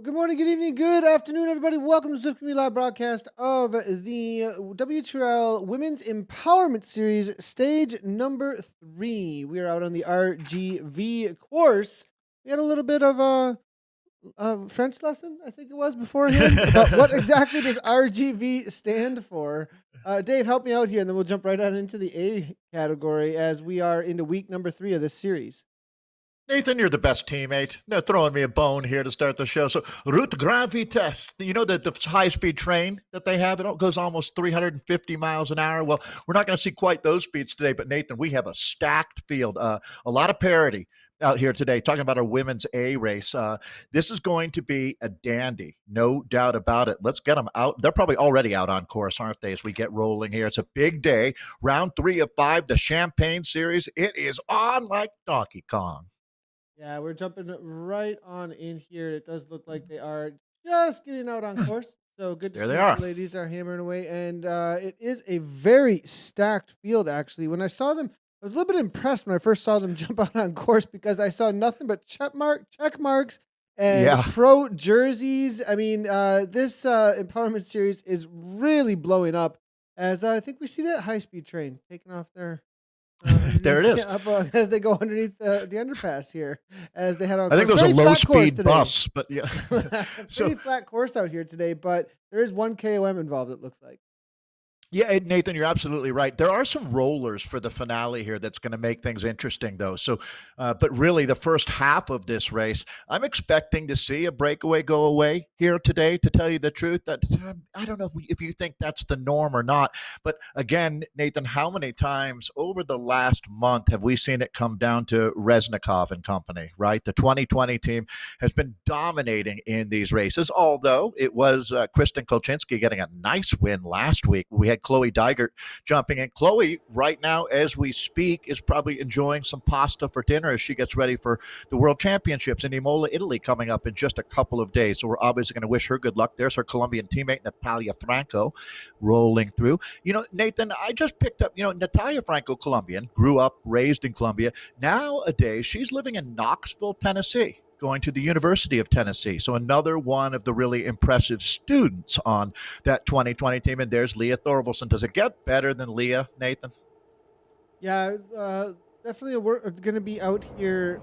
Well, good morning, good evening, good afternoon, everybody. Welcome to Zwift Community Live broadcast of the WTRL Women's Empowerment Series, stage number 3. We are out on the RGV course. We had a little bit of a French lesson, I think it was beforehand, about what exactly does RGV stand for. Dave, help me out here, and then we'll jump right on into the A category as we are into week number 3 of this series. Nathan, you're the best teammate. No throwing me a bone here to start the show. So, route grand vitesse. You know the high-speed train that they have? It goes almost 350 miles an hour. Well, we're not going to see quite those speeds today, but Nathan, we have a stacked field. A lot of parity out here today, talking about our women's A race. This is going to be a dandy, no doubt about it. Let's get them out. They're probably already out on course, aren't they, as we get rolling here? It's a big day. Round 3 of 5, the Champagne Series. It is on like Donkey Kong. Yeah, we're jumping right on in here. It does look like they are just getting out on course. So good to There see they that are. the ladies are hammering away. And it is a very stacked field, actually. When I saw them, I was a little bit impressed when I first saw them jump out on course because I saw nothing but check marks and Yeah. pro jerseys. I mean, this empowerment series is really blowing up as I think we see that high-speed train taking off there. There it is. As they go underneath the underpass here, as they head on. I think course. there's a Very flat course low-speed today. bus, but yeah. Pretty flat course out here today, but there is one KOM involved, it looks like. Yeah, Nathan, you're absolutely right. There are some rollers for the finale here that's going to make things interesting, though. So, but really, the first half of this race, I'm expecting to see a breakaway go away here today. To tell you the truth, that I don't know if you think that's the norm or not. But again, Nathan, how many times over the last month have we seen it come down to Reznikov and company? Right, the 2020 team has been dominating in these races. Although it was Kristen Kolchinski getting a nice win last week. We had Chloe Digert jumping in. Chloe, right now, as we speak, is probably enjoying some pasta for dinner as she gets ready for the World Championships in Imola, Italy, coming up in just a couple of days. So we're obviously going to wish her good luck. There's her Colombian teammate, Natalia Franco, rolling through. You know, Nathan, I just picked up, Natalia Franco, Colombian, grew up, raised in Colombia. Nowadays, she's living in Knoxville, Tennessee, going to the University of Tennessee. So another one of the really impressive students on that 2020 team. And there's Leah Thorvaldsen. Does it get better than Leah, Nathan? Yeah, definitely going to be out here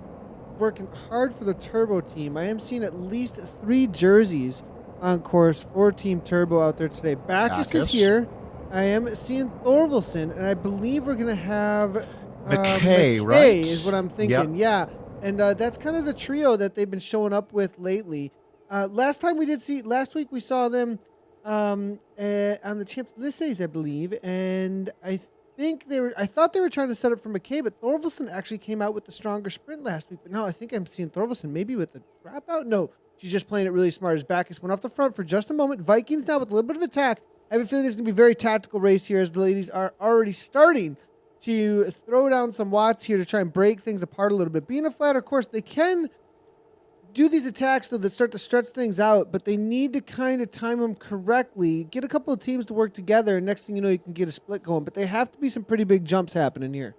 working hard for the Turbo team. I am seeing at least 3 jerseys on course for Team Turbo out there today. Backus is here. I am seeing Thorvaldsen, and I believe we're going to have McKay, right? is what I'm thinking. Yep. Yeah. And that's kind of the trio that they've been showing up with lately. Last week we saw them on the Champs Elysees, I believe, and I thought they were trying to set up for McKay, but Thorvaldsen actually came out with the stronger sprint last week. But now I think I'm seeing Thorvaldsen maybe with the trap out. No, she's just playing it really smart. As Backus went off the front for just a moment. Vikings now with a little bit of attack. I have a feeling it's going to be a very tactical race here as the ladies are already starting to throw down some watts here to try and break things apart a little bit. Being a flatter course, they can do these attacks though that start to stretch things out, but they need to kind of time them correctly, get a couple of teams to work together, and next thing you know, you can get a split going. But they have to be some pretty big jumps happening here.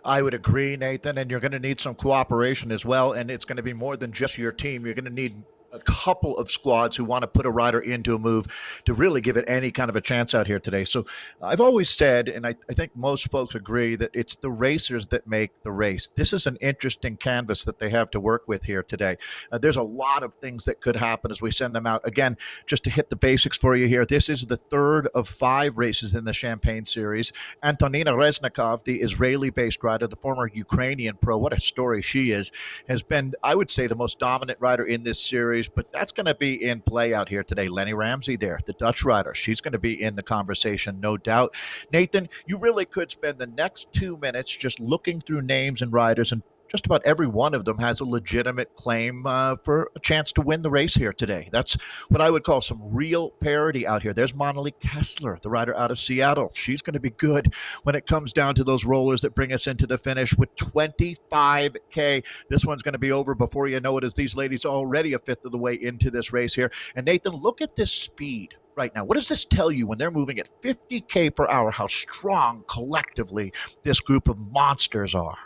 I would agree, Nathan, and you're going to need some cooperation as well, and it's going to be more than just your team. You're going to need a couple of squads who want to put a rider into a move to really give it any kind of a chance out here today. So I've always said, and I think most folks agree, that it's the racers that make the race. This is an interesting canvas that they have to work with here today. There's a lot of things that could happen as we send them out. Again, just to hit the basics for you here, this is the 3rd of 5 races in the Champagne Series. Antonina Reznikov, the Israeli-based rider, the former Ukrainian pro, what a story she is, has been, I would say, the most dominant rider in this series. But that's going to be in play out here today. Lenny Ramsey there, the Dutch rider. She's going to be in the conversation, no doubt. Nathan, you really could spend the next 2 minutes just looking through names and riders, and just about every one of them has a legitimate claim for a chance to win the race here today. That's what I would call some real parity out here. There's Monali Kessler, the rider out of Seattle. She's going to be good when it comes down to those rollers that bring us into the finish with 25K. This one's going to be over before you know it, as these ladies are already a fifth of the way into this race here. And Nathan, look at this speed right now. What does this tell you when they're moving at 50K per hour, how strong collectively this group of monsters are?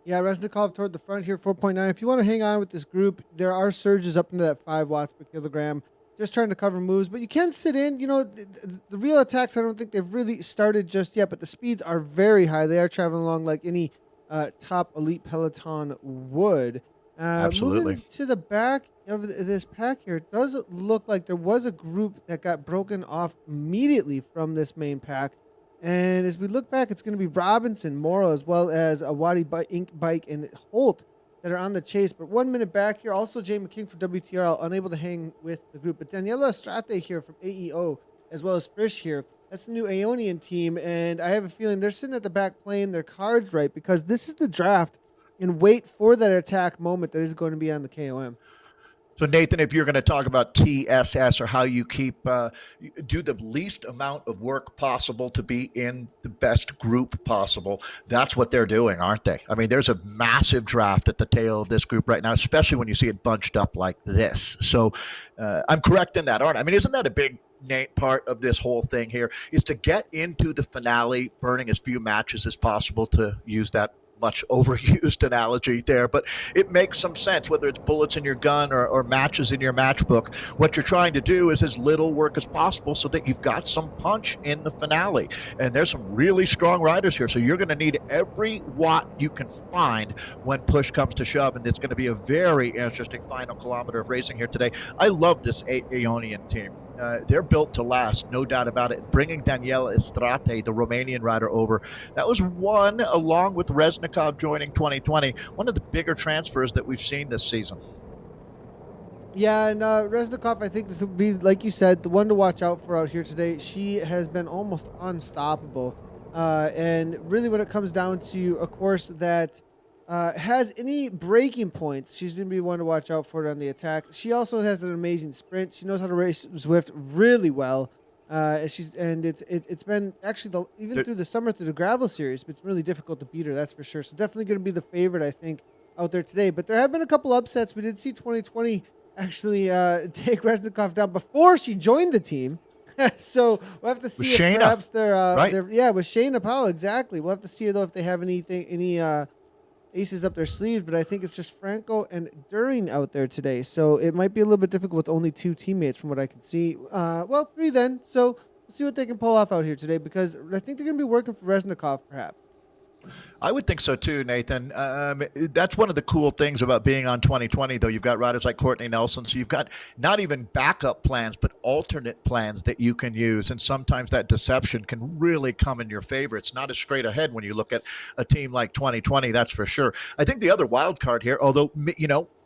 Yeah, Reznikov toward the front here, 4.9. If you want to hang on with this group, there are surges up into that 5 watts per kilogram, just trying to cover moves. But you can sit in. The real attacks, I don't think they've really started just yet, but the speeds are very high. They are traveling along like any top elite peloton would. Absolutely. Moving to the back of this pack here, it does look like there was a group that got broken off immediately from this main pack. And as we look back, it's going to be Robinson, Morrow, as well as a Wadi Inc. Bike and Holt that are on the chase. But 1 minute back here, also Jay McKing for WTRL, unable to hang with the group. But Daniela Estrate here from AEO, as well as Frisch here. That's the new Aeonian team. And I have a feeling they're sitting at the back playing their cards right, because this is the draft and wait for that attack moment that is going to be on the KOM. So, Nathan, if you're going to talk about TSS or how you do the least amount of work possible to be in the best group possible, that's what they're doing, aren't they? I mean, there's a massive draft at the tail of this group right now, especially when you see it bunched up like this. So I'm correct in that, aren't I? I mean, isn't that a big part of this whole thing here, is to get into the finale burning as few matches as possible, to use that much overused analogy there, but it makes some sense, whether it's bullets in your gun or matches in your matchbook. What you're trying to do is as little work as possible so that you've got some punch in the finale. And there's some really strong riders here, so you're going to need every watt you can find when push comes to shove, and it's going to be a very interesting final kilometer of racing here today. I love this Aeonian team. They're built to last, no doubt about it. Bringing Daniela Estrate, the Romanian rider, over, that was one, along with Reznikov joining 2020, one of the bigger transfers that we've seen this season. Yeah, and Reznikov, I think, this would be, like you said, the one to watch out for out here today. She has been almost unstoppable. And really, when it comes down to a course that has any breaking points, she's going to be one to watch out for it on the attack. She also has an amazing sprint. She knows how to race Zwift really well. It's been actually even through the summer, through the gravel series, it's really difficult to beat her. That's for sure. So definitely going to be the favorite, I think, out there today. But there have been a couple upsets. We did see 2020 actually take Reznikov down before she joined the team. So we'll have to see if Shayna, perhaps they're right? with Shayna Powell, any We'll have to see though if they have any aces up their sleeves, but I think it's just Franco and During out there today. So it might be a little bit difficult with only 2 teammates from what I can see. 3 then. So we'll see what they can pull off out here today, because I think they're going to be working for Reznikov perhaps. I would think so too, Nathan. That's one of the cool things about being on 2020, though. You've got riders like Courtney Nelson, so you've got not even backup plans, but alternate plans that you can use. And sometimes that deception can really come in your favor. It's not as straight ahead when you look at a team like 2020, that's for sure. I think the other wild card here, although,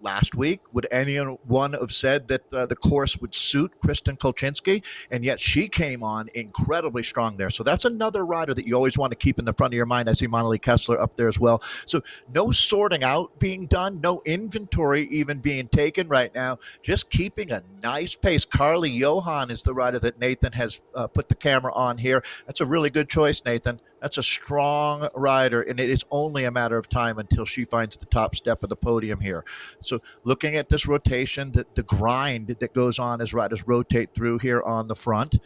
last week, would anyone have said that the course would suit Kristen Kolchinski? And yet she came on incredibly strong there. So that's another rider that you always want to keep in the front of your mind. I see Monali Kessler up there as well. So no sorting out being done, no inventory even being taken right now, just keeping a nice pace. Carly Johan is the rider that Nathan has put the camera on here. That's a really good choice, Nathan. That's a strong rider, and it is only a matter of time until she finds the top step of the podium here. So looking at this rotation, the grind that goes on as riders rotate through here on the front.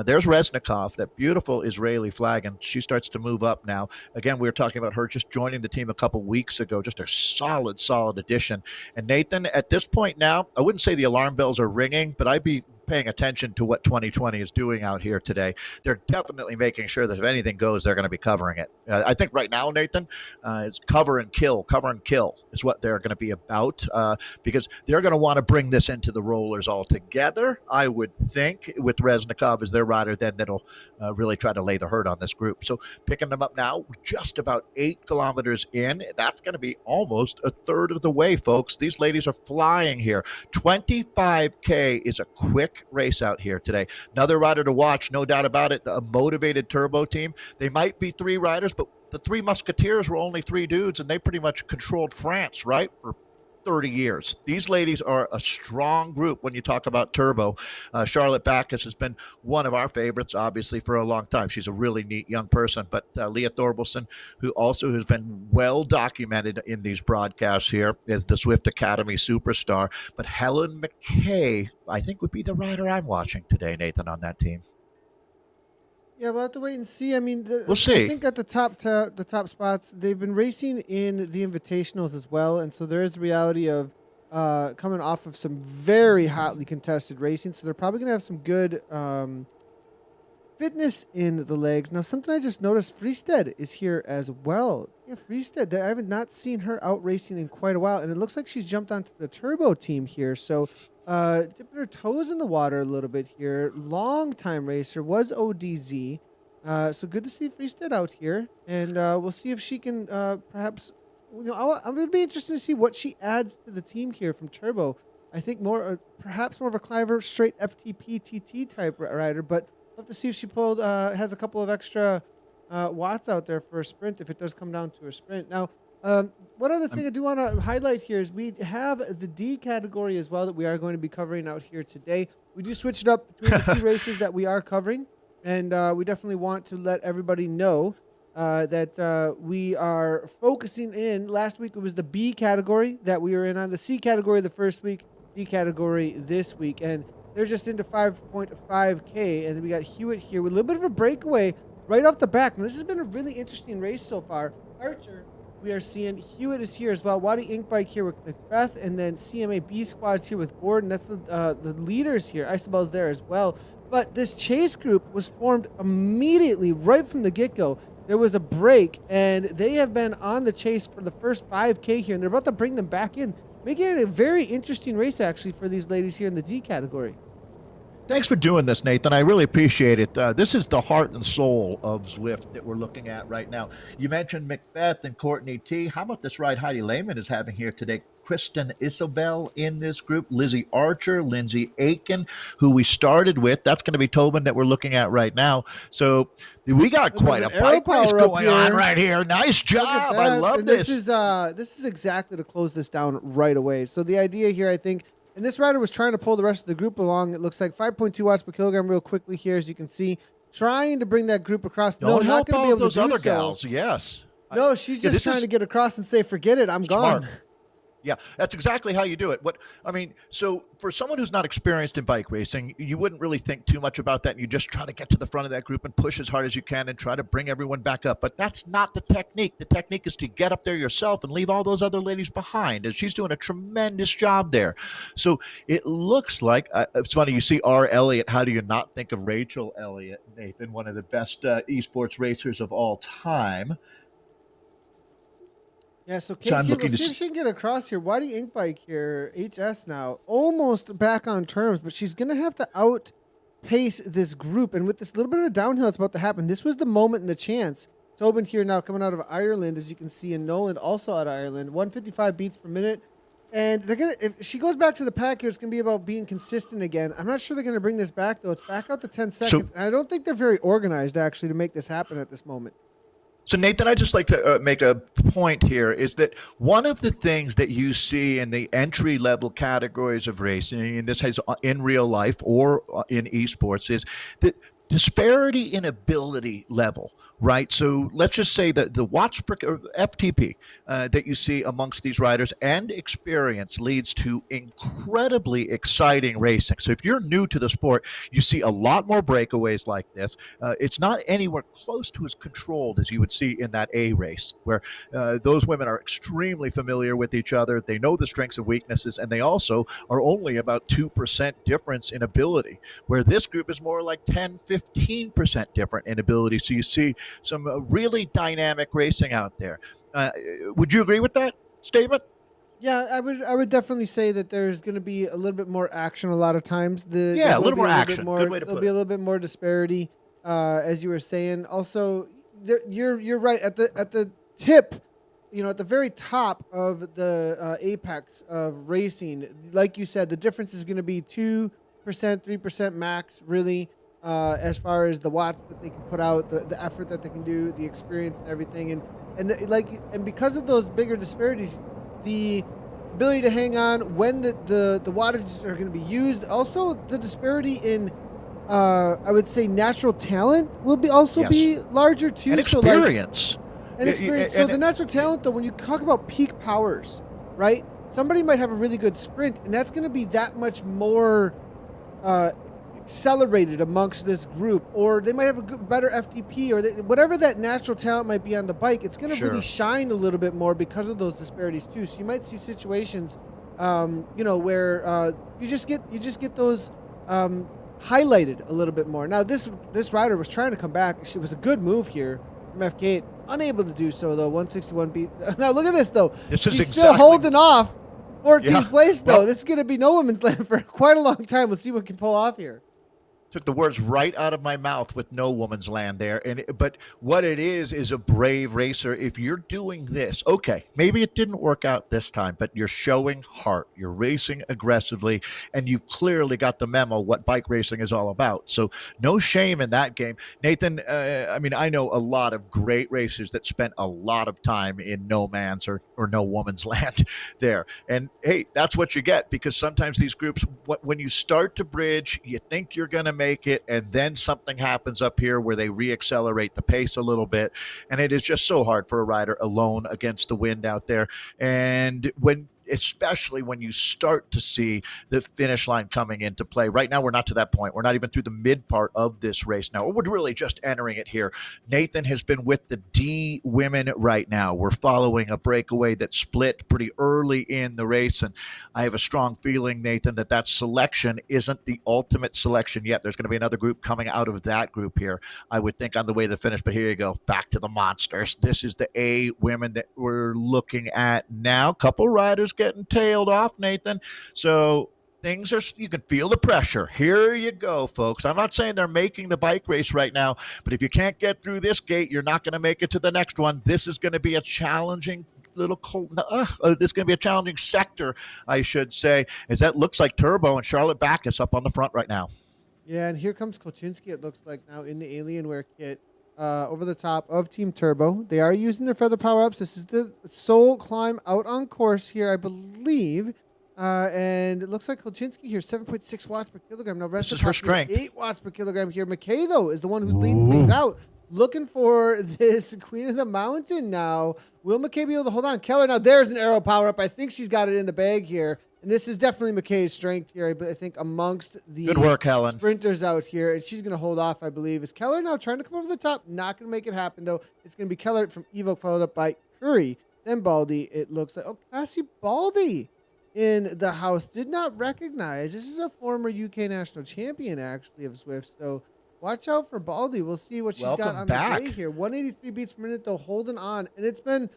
There's Reznikov, that beautiful Israeli flag, and she starts to move up now. Again, we were talking about her just joining the team a couple weeks ago, just a solid addition. And Nathan, at this point now, I wouldn't say the alarm bells are ringing, but I'd be paying attention to what 2020 is doing out here today. They're definitely making sure that if anything goes, they're going to be covering it. I think right now, Nathan, it's cover and kill is what they're going to be about, because they're going to want to bring this into the rollers altogether. I would think with Reznikov as their rider, then that'll really try to lay the hurt on this group. So picking them up now, just about 8 kilometers in. That's going to be almost a third of the way, folks. These ladies are flying here. 25K is a quick race out here today. Another rider to watch, no doubt about it. A motivated turbo team. They might be 3 riders, but the 3 Musketeers were only 3 dudes, and they pretty much controlled France, right, for 30 years. These ladies are a strong group when you talk about turbo. Charlotte Backus has been one of our favorites, obviously, for a long time. She's a really neat young person. But Leah Thorbilson, who also has been well documented in these broadcasts here, is the Zwift Academy superstar. But Helen McKay, I think, would be the rider I'm watching today, Nathan, on that team. Yeah, we'll have to wait and see. I mean, We'll I see. think at the top spots, they've been racing in the invitationals as well, and so there is the reality of coming off of some very hotly contested racing. So they're probably gonna have some good fitness in the legs. Now, something I just noticed, Freestead is here as well. Yeah, Freestead, I have not seen her out racing in quite a while, and it looks like she's jumped onto the Turbo team here. So, dipping her toes in the water a little bit here. Long time racer, was ODZ. So good to see Freestead out here, and we'll see if she can perhaps. I'm going to be interested to see what she adds to the team here from Turbo. I think perhaps more of a Cliver straight FTP TT type rider, but we'll have to see if she has a couple of extra watts out there for a sprint if it does come down to a sprint. Now, one other thing I do want to highlight here is we have the D category as well that we are going to be covering out here today. We do switch it up between the two races that we are covering, and we definitely want to let everybody know that we are focusing in. Last week it was the B category that we were in on, the C category the first week, D category this week, and they're just into 5.5K, and we got Hewitt here with a little bit of a breakaway right off the back. Now, this has been a really interesting race so far. Archer, we are seeing Hewitt is here as well. Wadi Inkbike here with Macbeth, and then CMA B squad's here with Gordon. That's the leaders here. Isabel's there as well. But this chase group was formed immediately right from the get-go. There was a break, and they have been on the chase for the first 5K here, and they're about to bring them back in, making it a very interesting race, actually, for these ladies here in the D category. Thanks for doing this, Nathan. I really appreciate it. This is the heart and soul of Zwift that we're looking at right now. You mentioned Macbeth and Courtney T. How about this ride Heidi Lehman is having here today? Kristen Isabel in this group, Lizzie Archer, Lindsay Aiken, who we started with. That's going to be Tobin that we're looking at right now. So we got quite a bike race going on right here. Nice job. I love this. This is exactly to close this down right away. So the idea here, I think, and this rider was trying to pull the rest of the group along. It looks like 5.2 watts per kilogram real quickly here, as you can see, trying to bring that group across. Don't help all those other gals. Yes. No, she's just trying to get across and say, forget it, I'm gone. Yeah, that's exactly how you do it. So for someone who's not experienced in bike racing, you wouldn't really think too much about that. You just try to get to the front of that group and push as hard as you can and try to bring everyone back up. But that's not the technique. The technique is to get up there yourself and leave all those other ladies behind. And she's doing a tremendous job there. So it looks like, it's funny, you see R. Elliott. How do you not think of Rachel Elliott, Nathan, one of the best esports racers of all time? Yeah, so Kate, we'll see if she can get across here. Wadi Inkbike here, HS now, almost back on terms, but she's going to have to outpace this group. And with this little bit of a downhill that's about to happen, this was the moment and the chance. Tobin here now coming out of Ireland, as you can see, and Nolan also out of Ireland. 155 beats per minute. And they're going to, if she goes back to the pack here, it's going to be about being consistent again. I'm not sure they're going to bring this back, though. It's back out to 10 seconds. And I don't think they're very organized, actually, to make this happen at this moment. So, Nathan, I'd just like to make a point here is that one of the things that you see in the entry-level categories of racing, and this has in real life or in esports, is that disparity in ability level, right? So let's just say that the watts per FTP that you see amongst these riders and experience leads to incredibly exciting racing. So if you're new to the sport, you see a lot more breakaways like this. It's not anywhere close to as controlled as you would see in that A race, where those women are extremely familiar with each other. They know the strengths and weaknesses, and they also are only about 2% difference in ability, where this group is more like 10, 15% different in ability. So you see some really dynamic racing out there. Would you agree with that statement? Yeah, I would definitely say that there's going to be a little bit more action a lot of times. A little more action. Good way to put it. There'll be a little bit more disparity, as you were saying. Also, you're right at the tip. At the very top of the apex of racing, like you said, the difference is going to be 2%, 3% max, really. As far as the watts that they can put out, the effort that they can do, the experience and everything, and because of those bigger disparities, the ability to hang on when the wattages are going to be used, also the disparity in I would say natural talent will be larger too. And experience. So the natural talent, though, when you talk about peak powers, right? Somebody might have a really good sprint, and that's going to be that much more accelerated amongst this group, or they might have a better FTP, or whatever that natural talent might be on the bike. It's going to really Sure. shine a little bit more because of those disparities too. So you might see situations, where you just get those highlighted a little bit more. Now this rider was trying to come back. It was a good move here from F8, unable to do so though. 161 beat. Now look at this though. She's still holding off 14th place though. This is going to be no women's land for quite a long time. We'll see what can pull off here. Took the words right out of my mouth with no woman's land there. But what it is a brave racer. If you're doing this, okay, maybe it didn't work out this time, but you're showing heart. You're racing aggressively, and you've clearly got the memo what bike racing is all about. So no shame in that game. Nathan, I know a lot of great racers that spent a lot of time in no man's or no woman's land there. And hey, that's what you get, because sometimes these groups, when you start to bridge, you think you're going to make it, and then something happens up here where they reaccelerate the pace a little bit, and it is just so hard for a rider alone against the wind out there. And especially when you start to see the finish line coming into play. Right now, we're not to that point. We're not even through the mid part of this race now. We're really just entering it here. Nathan has been with the D women right now. We're following a breakaway that split pretty early in the race, and I have a strong feeling, Nathan, that selection isn't the ultimate selection yet. There's going to be another group coming out of that group here, I would think, on the way to the finish. But here you go, back to the monsters. This is the A women that we're looking at now. Couple riders getting tailed off, Nathan. So things are, you can feel the pressure. Here you go, folks. I'm not saying they're making the bike race right now, but if you can't get through this gate, you're not going to make it to the next one. This is going to be a challenging this is going to be a challenging sector, I should say, as that looks like Turbo and Charlotte Backus up on the front right now. Yeah, and here comes Kolchinsky, it looks like, now in the Alienware kit. Over the top of Team Turbo. They are using their feather power-ups. This is the sole climb out on course here, I believe. And it looks like Kolchinsky here, 7.6 watts per kilogram. Now, this is her strength. 8 watts per kilogram here. McKay, though, is the one who's leading things out. Looking for this Queen of the Mountain now. Will McKay be able to hold on? Keller, now there's an arrow power-up. I think she's got it in the bag here. And this is definitely McKay's strength here, I think, amongst the good work, Helen. Sprinters out here. And she's going to hold off, I believe. Is Keller now trying to come over the top? Not going to make it happen, though. It's going to be Keller from Evoke, followed up by Curry. Then Baldy, it looks like. Oh, Cassie Baldy in the house. Did not recognize. This is a former UK national champion, actually, of Zwift. So watch out for Baldy. We'll see what she's got on the day here. 183 beats per minute, though, holding on. And it's been...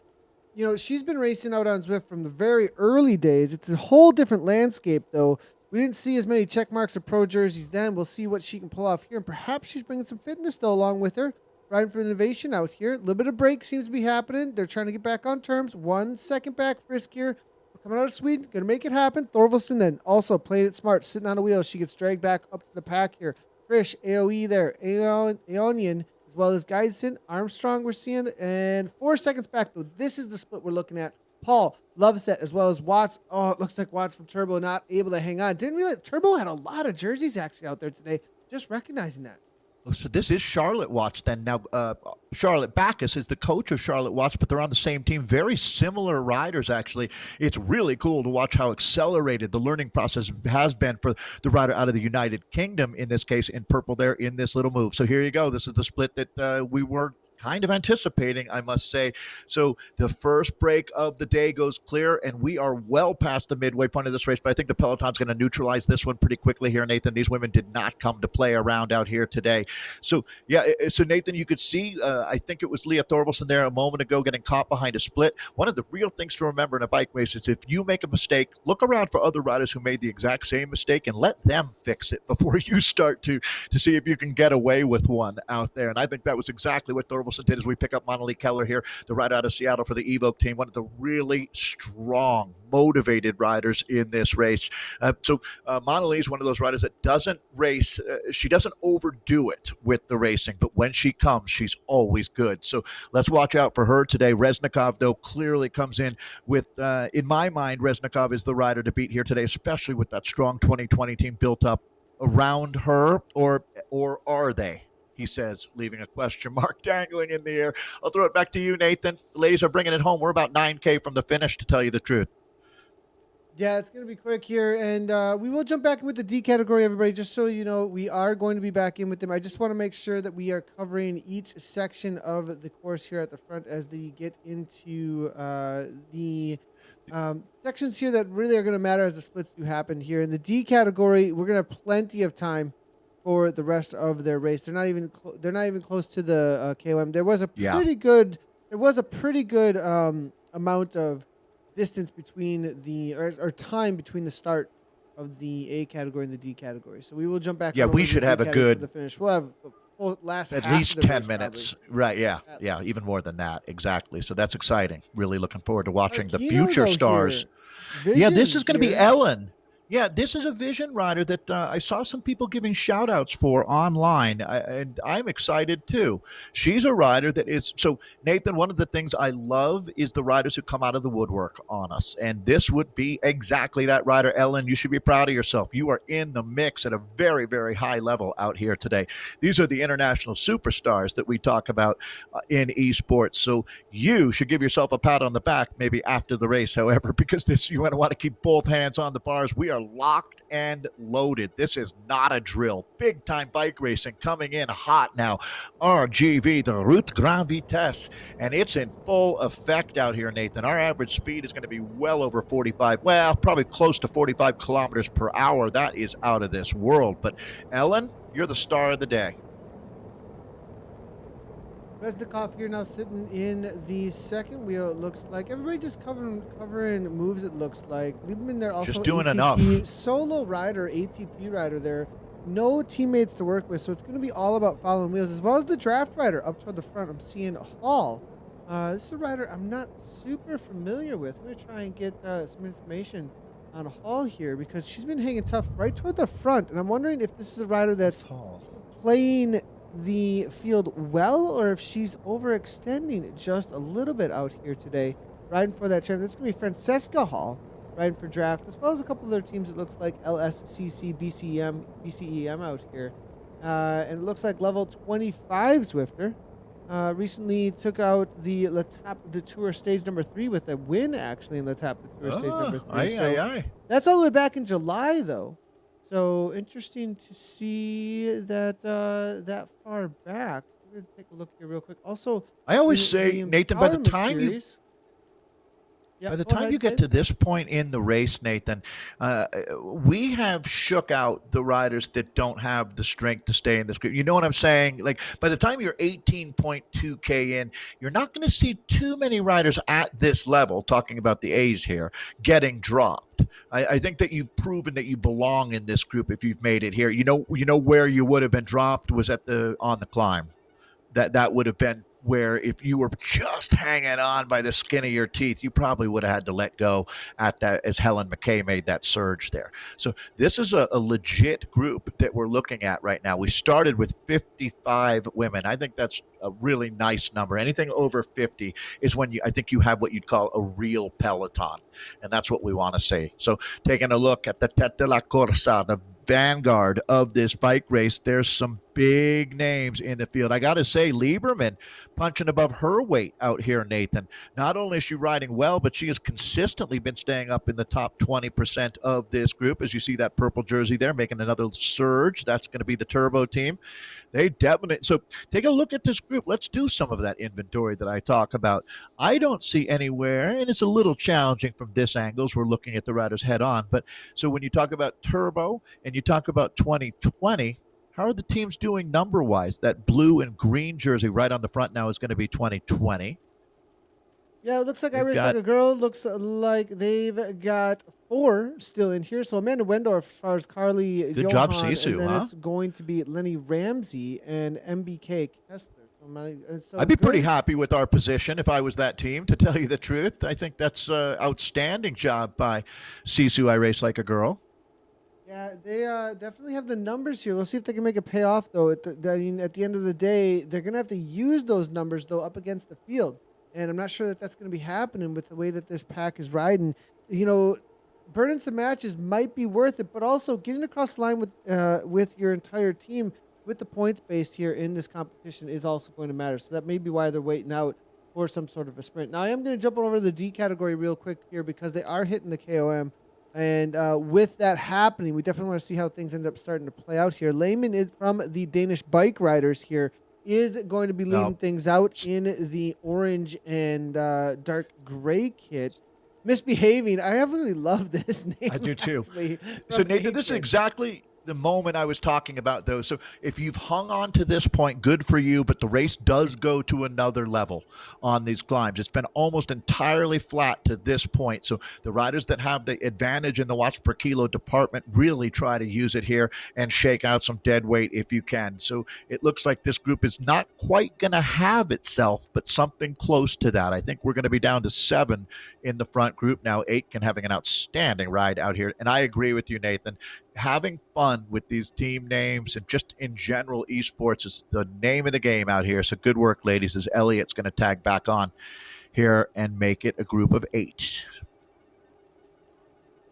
she's been racing out on Zwift from the very early days. It's a whole different landscape, though. We didn't see as many check marks of pro jerseys then. We'll see what she can pull off here. And perhaps she's bringing some fitness, though, along with her. Riding for innovation out here. A little bit of break seems to be happening. They're trying to get back on terms. 1 second back, Frisk here. Coming out of Sweden. Going to make it happen. Thorvaldsen then also played it smart. Sitting on a wheel. She gets dragged back up to the pack here. Frisch, AOE there. Aonian, as well as Geidson, Armstrong we're seeing, and 4 seconds back, though. This is the split we're looking at. Paul, Loveset, as well as Watts. Oh, it looks like Watts from Turbo not able to hang on. Didn't realize Turbo had a lot of jerseys actually out there today. Just recognizing that. So this is Charlotte Watts then. Now, Charlotte Backus is the coach of Charlotte Watts, but they're on the same team. Very similar riders, actually. It's really cool to watch how accelerated the learning process has been for the rider out of the United Kingdom, in this case, in purple there in this little move. So here you go. This is the split that we were kind of anticipating, I must say. So the first break of the day goes clear, and we are well past the midway point of this race, but I think the peloton's going to neutralize this one pretty quickly here, Nathan. These women did not come to play around out here today. So, yeah, so Nathan, you could see, I think it was Leah Thorvaldsen there a moment ago getting caught behind a split. One of the real things to remember in a bike race is if you make a mistake, look around for other riders who made the exact same mistake and let them fix it before you start to see if you can get away with one out there. And I think that was exactly what Thorvaldsen did as we pick up Monali Keller here, the rider out of Seattle for the Evoke team, one of the really strong, motivated riders in this race. So Monali is one of those riders that doesn't race. She doesn't overdo it with the racing, but when she comes, she's always good. So let's watch out for her today. Reznikov, though, clearly comes in with, in my mind, Reznikov is the rider to beat here today, especially with that strong 2020 team built up around her, or are they? He says, leaving a question mark dangling in the air. I'll throw it back to you, Nathan. The ladies are bringing it home. We're about 9K from the finish, to tell you the truth. Yeah, it's going to be quick here. And we will jump back in with the D category, everybody. Just so you know, we are going to be back in with them. I just want to make sure that we are covering each section of the course here at the front as they get into the sections here that really are going to matter as the splits do happen here. In the D category, we're going to have plenty of time for the rest of their race. They're not even they're not even close to the KOM. Yeah. There was a pretty good amount of distance between or time between the start of the A category and the D category. So we will jump back. Yeah, over we to the should D have a category for good the finish. We'll have the full last at half least of the 10 race, minutes. probably. Right. Yeah. Even more than that. Exactly. So that's exciting. Really looking forward to watching the Marquino, future though, stars. here. Yeah, this Vision is going to be here. Ellen. Yeah, this is a Vision rider that I saw some people giving shout outs for online, and I'm excited too. She's a rider that is so, Nathan. One of the things I love is the riders who come out of the woodwork on us, and this would be exactly that rider. Ellen, you should be proud of yourself. You are in the mix at a very, very high level out here today. These are the international superstars that we talk about in esports. So you should give yourself a pat on the back, maybe after the race, however, because this you want to keep both hands on the bars. We are locked and loaded. This is not a drill. Big time bike racing coming in hot now. RGV, the Route Grand Vitesse, and it's in full effect out here, Nathan. Our average speed is going to be well over 45, well, probably close to 45 kilometers per hour. That is out of this world. But Ellen, you're the star of the day. Resnikov here now sitting in the second wheel. It looks like everybody just covering moves. It looks like Lieberman there also Just doing ATP, enough. solo rider, ATP rider there. No teammates to work with, so it's going to be all about following wheels as well as the draft rider up toward the front. I'm seeing Hall. This is a rider I'm not super familiar with. I'm going to try and get some information on Hall here because she's been hanging tough right toward the front, and I'm wondering if this is a rider that's playing the field well or if she's overextending just a little bit out here today riding for that champion. It's going to be Francesca Hall riding for draft as well as a couple of other teams. It looks like LSCC, BCEM out here, and it looks like level 25 Zwifter recently took out the L'Etape de Tour stage number 3 with a win actually in L'Etape de Tour stage number 3. That's all the way back in July though. So interesting to see that that far back. We're gonna take a look here real quick. Also, I always say, Nathan, by the time you get to this point in the race, Nathan, we have shook out the riders that don't have the strength to stay in this group. You know what I'm saying? Like by the time you're 18.2K in, you're not going to see too many riders at this level, talking about the A's here, getting dropped. I think that you've proven that you belong in this group if you've made it here. You know where you would have been dropped was on the climb. That would have been where if you were just hanging on by the skin of your teeth, you probably would have had to let go at that as Helen McKay made that surge there. So this is a legit group that we're looking at right now. We started with 55 women. I think that's a really nice number. Anything over 50 is when I think you have what you'd call a real peloton. And that's what we want to see. So taking a look at the Tête de la Corsa, the vanguard of this bike race, there's some big names in the field. I got to say, Lieberman punching above her weight out here, Nathan. Not only is she riding well, but she has consistently been staying up in the top 20% of this group. As you see that purple jersey there, making another surge. That's going to be the Turbo team. They definitely. So take a look at this group. Let's do some of that inventory that I talk about. I don't see anywhere, and it's a little challenging from this angle as we're looking at the riders head on. But so when you talk about Turbo and you talk about 2020, how are the teams doing number-wise? That blue and green jersey right on the front now is going to be 2020. Yeah, it looks like I race like a girl. Looks like they've got 4 still in here. So Amanda Wendorf as far as Carly Good Johan, job, Sisu, and then huh? it's going to be Lenny Ramsey and MBK Kessler. So I'd be pretty happy with our position if I was that team, to tell you the truth. I think that's an outstanding job by Sisu, I race like a girl. Yeah, they definitely have the numbers here. We'll see if they can make it pay off, though. At the end of the day, they're going to have to use those numbers, though, up against the field. And I'm not sure that that's going to be happening with the way that this pack is riding. You know, burning some matches might be worth it, but also getting across the line with your entire team with the points based here in this competition is also going to matter. So that may be why they're waiting out for some sort of a sprint. Now, I am going to jump over to the D category real quick here because they are hitting the KOM. And with that happening, we definitely want to see how things end up starting to play out here. Lehman is from the Danish bike riders here, is going to be leading Now, things out in the orange and dark gray kit. Misbehaving. I absolutely love this name. I do too. Actually, So from Nathan, this is Nathan. exactly the moment I was talking about those. So if you've hung on to this point, good for you, but the race does go to another level on these climbs. It's been almost entirely flat to this point. So the riders that have the advantage in the watts per kilo department really try to use it here and shake out some dead weight if you can. So it looks like this group is not quite going to have itself, but something close to that. I think we're going to be down to 7 in the front group now. Aitken having an outstanding ride out here. And I agree with you, Nathan. Having fun with these team names and just in general, esports is the name of the game out here. So good work, ladies, as Elliot's going to tag back on here and make it a group of 8.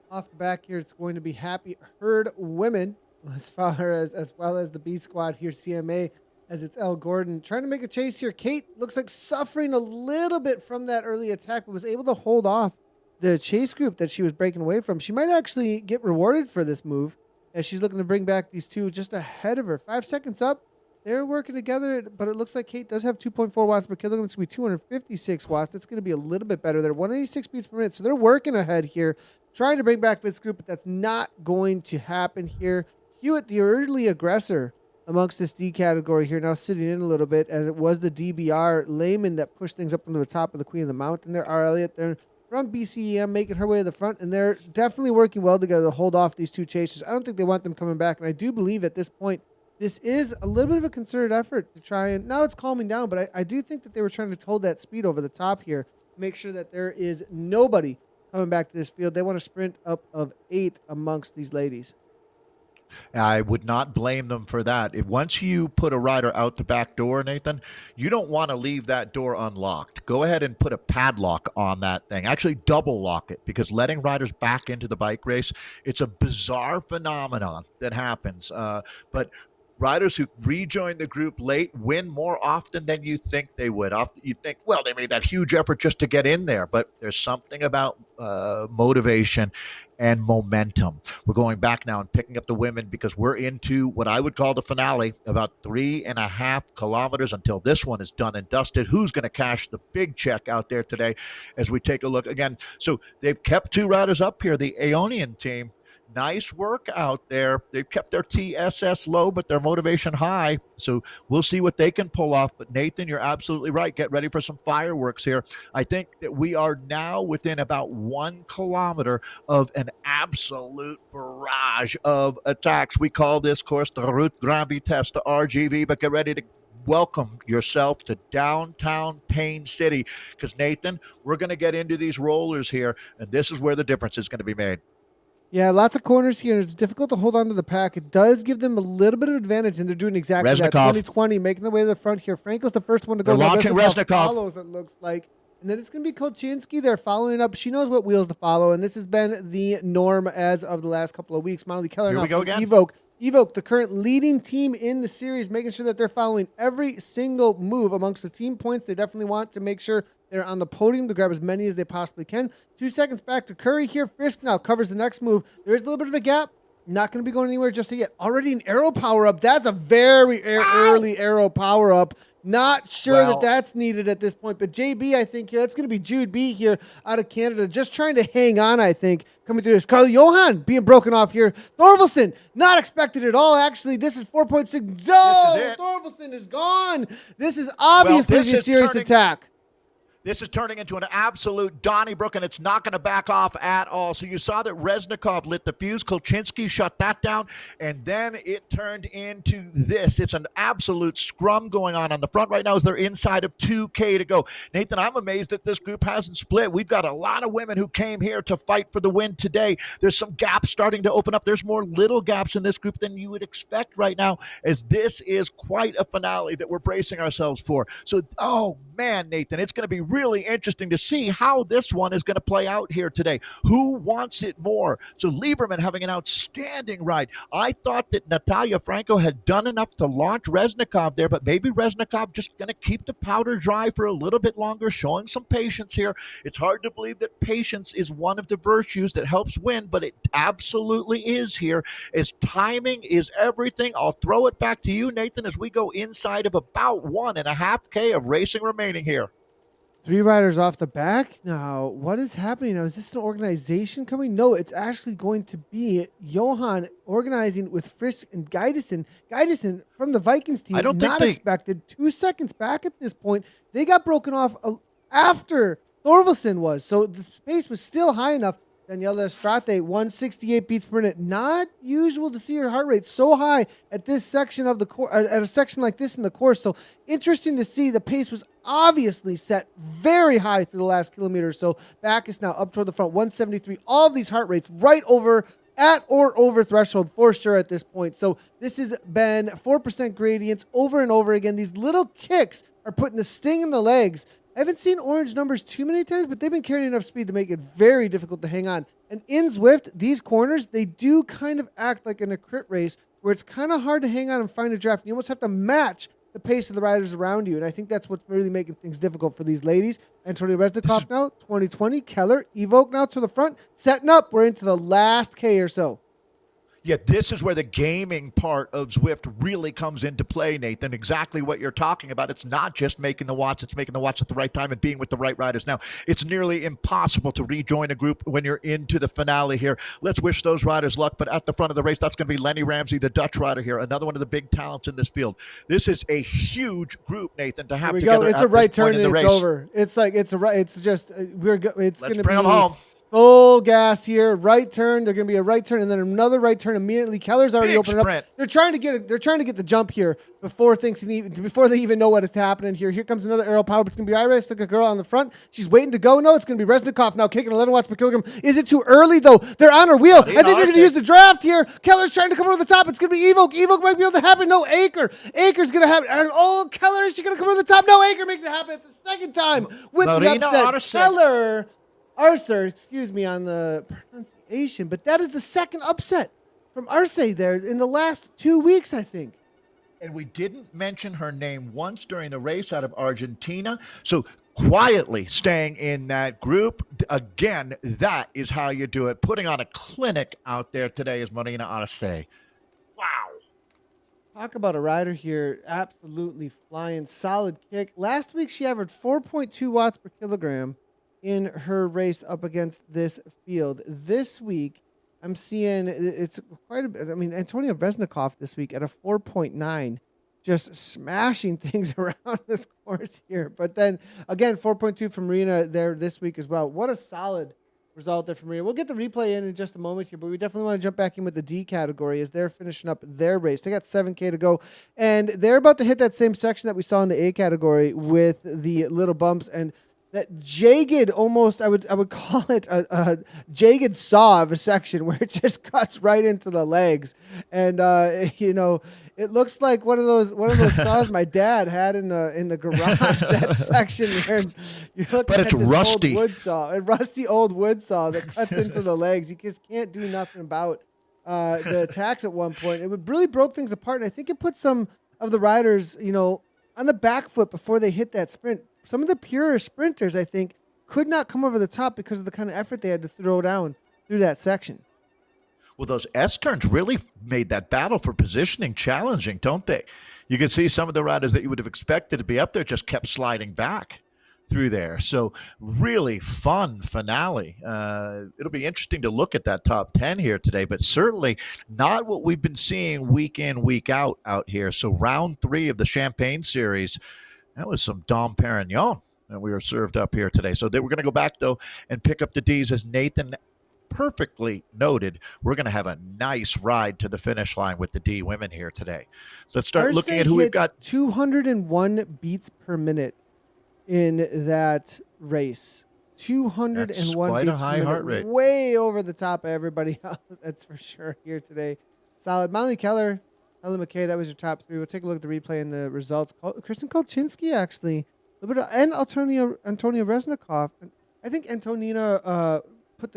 Off the back here, it's going to be Happy Herd Women as well as the B squad here, CMA, as it's L Gordon trying to make a chase here. Kate looks like suffering a little bit from that early attack, but was able to hold off the chase group that she was breaking away from. She might actually get rewarded for this move as she's looking to bring back these two just ahead of her. 5 seconds up. They're working together, but it looks like Kate does have 2.4 watts per kilogram. It's going to be 256 watts. That's going to be a little bit better. They're 186 beats per minute, so they're working ahead here, trying to bring back this group, but that's not going to happen here. Hewitt, the early aggressor amongst this D category here, now sitting in a little bit, as it was the DBR Layman that pushed things up into the top of the Queen of the Mountain there. R. Elliott there from BCEM making her way to the front, and they're definitely working well together to hold off these two chasers. I don't think they want them coming back, and I do believe at this point this is a little bit of a concerted effort to try and, now it's calming down, but I do think that they were trying to hold that speed over the top here, make sure that there is nobody coming back to this field. They want to sprint up of 8 amongst these ladies. I would not blame them for that. Once you put a rider out the back door, Nathan, you don't want to leave that door unlocked. Go ahead and put a padlock on that thing. Actually, double lock it, because letting riders back into the bike race, it's a bizarre phenomenon that happens. But riders who rejoin the group late win more often than you think they would. Often you think, well, they made that huge effort just to get in there, but there's something about motivation and momentum. We're going back now and picking up the women, because we're into what I would call the finale, about 3.5 kilometers until this one is done and dusted. Who's going to cash the big check out there today as we take a look again? So they've kept 2 riders up here, the Aeonian team. Nice work out there. They've kept their TSS low, but their motivation high. So we'll see what they can pull off. But Nathan, you're absolutely right. Get ready for some fireworks here. I think that we are now within about 1 kilometer of an absolute barrage of attacks. We call this course the Route Grand Vitesse, the RGV, but get ready to welcome yourself to downtown Payne City, because Nathan, we're going to get into these rollers here, and this is where the difference is going to be made. Yeah, lots of corners here. It's difficult to hold on to the pack. It does give them a little bit of advantage, and they're doing exactly that. 2020, making their way to the front here. Franco's the first one to go. They're launching Reznikov. Follows, it looks like. And then it's going to be Kolchinsky. They're following up. She knows what wheels to follow, and this has been the norm as of the last couple of weeks. Molly Keller Here now we go again. Evoke, the current leading team in the series, making sure that they're following every single move amongst the team points. They definitely want to make sure they're on the podium to grab as many as they possibly can. 2 seconds back to Curry here. Frisk now covers the next move. There is a little bit of a gap. Not going to be going anywhere just yet. Already an arrow power up. That's a very early arrow power up. Not sure that that's needed at this point. But JB, I think here, that's going to be Jude B here out of Canada, just trying to hang on, I think, coming through this. Carl Johan being broken off here. Thorvaldsen, not expected at all, actually. This is 4.6. No, Thorvaldsen is gone. This is obviously a serious attack. This is turning into an absolute Donnybrook, and it's not going to back off at all. So you saw that Reznikov lit the fuse. Kolchinsky shut that down, and then it turned into this. It's an absolute scrum going on the front right now as they're inside of 2K to go. Nathan, I'm amazed that this group hasn't split. We've got a lot of women who came here to fight for the win today. There's some gaps starting to open up. There's more little gaps in this group than you would expect right now, as this is quite a finale that we're bracing ourselves for. So, oh, man, Nathan, it's going to be really interesting to see how this one is going to play out here today. Who wants it more? So Lieberman having an outstanding ride. I thought that Natalia Franco had done enough to launch Reznikov there, but maybe Reznikov just going to keep the powder dry for a little bit longer, showing some patience here. It's hard to believe that patience is one of the virtues that helps win, but it absolutely is here, as timing is everything. I'll throw it back to you, Nathan, as we go inside of about 1.5K of racing remaining here. 3 riders off the back. Now, what is happening now? Is this an organization coming? No, it's actually going to be Johan organizing with Frisk and Gideson. Gideson from the Vikings team, I don't think not expected. 2 seconds back at this point. They got broken off after Thorvaldsen was. So the pace was still high enough. Daniela Estrate, 168 beats per minute. Not usual to see her heart rate so high at this section of the course, at a section like this in the course. So interesting to see. The pace was obviously set very high through the last kilometer or so. Backus now up toward the front, 173. All of these heart rates right over at or over threshold for sure at this point. So this has been 4% gradients over and over again. These little kicks are putting the sting in the legs. I haven't seen orange numbers too many times, but they've been carrying enough speed to make it very difficult to hang on. And in Zwift, these corners, they do kind of act like in a crit race where it's kind of hard to hang on and find a draft. You almost have to match the pace of the riders around you. And I think that's what's really making things difficult for these ladies. Antonio Reznikov now, 2020. Keller, Evoke now to the front. Setting up. We're into the last K or so. Yeah, this is where the gaming part of Zwift really comes into play, Nathan. Exactly what you're talking about. It's not just making the watts, it's making the watts at the right time and being with the right riders. Now, it's nearly impossible to rejoin a group when you're into the finale here. Let's wish those riders luck, but at the front of the race, that's going to be Lenny Ramsey, the Dutch rider here, another one of the big talents in this field. This is a huge group, Nathan, to have together. It's a right turn and it's over. It's like, it's just, it's going to be. Let's bring them home. Full gas here, right turn. They're going to be a right turn and then another right turn immediately. Keller's already opening up. They're trying to get the jump here before they even know what is happening here. Here comes another aero power. It's going to be Iris, like a girl on the front. She's waiting to go. No, it's going to be Reznikov now kicking 11 watts per kilogram. Is it too early though? They're on her wheel. I think they're going to use the draft here. Keller's trying to come over the top. It's going to be Evoke. Evoke might be able to happen. No, Aker. Aker's going to have it. Oh, Keller, is she going to come over the top? No, Aker makes it happen. It's the second time with the upset. Keller. Arce, excuse me on the pronunciation, but that is the second upset from Arce there in the last 2 weeks, I think. And we didn't mention her name once during the race out of Argentina. So quietly staying in that group. Again, that is how you do it. Putting on a clinic out there today is Marina Arce. Wow. Talk about a rider here. Absolutely flying. Solid kick. Last week, she averaged 4.2 watts per kilogram in her race up against this field. This week, I'm seeing it's quite a bit. I mean, Antonio Reznikov this week at a 4.9, just smashing things around this course here. But then, again, 4.2 from Marina there this week as well. What a solid result there from Marina. We'll get the replay in just a moment here, but we definitely want to jump back in with the D category as they're finishing up their race. They got 7K to go, and they're about to hit that same section that we saw in the A category with the little bumps and that jagged, almost I would call it a jagged saw of a section where it just cuts right into the legs, and it looks like one of those saws my dad had in the garage. That section where you look at this rusty old wood saw, a rusty old wood saw that cuts into the legs. You just can't do nothing about the attacks at one point. It would really broke things apart, and I think it put some of the riders, on the back foot before they hit that sprint. Some of the pure sprinters, I think, could not come over the top because of the kind of effort they had to throw down through that section. Well, those S turns really made that battle for positioning challenging, don't they? You can see some of the riders that you would have expected to be up there just kept sliding back through there. So really fun finale. It'll be interesting to look at that top 10 here today, but certainly not what we've been seeing week in, week out here. So round 3 of the Champagne Series, that was some Dom Perignon that we were served up here today. So we're going to go back, though, and pick up the Ds. As Nathan perfectly noted, we're going to have a nice ride to the finish line with the D women here today. So let's start looking at who we've got. 201 beats per minute in that race. 201 That's quite beats a high per minute. heart rate. Way over the top of everybody else. That's for sure here today. Solid. Molly Keller, Ellen McKay, that was your top 3. We'll take a look at the replay and the results. Kristen Kolchinsky, actually, And Antonia Resnikov. And I think Antonina put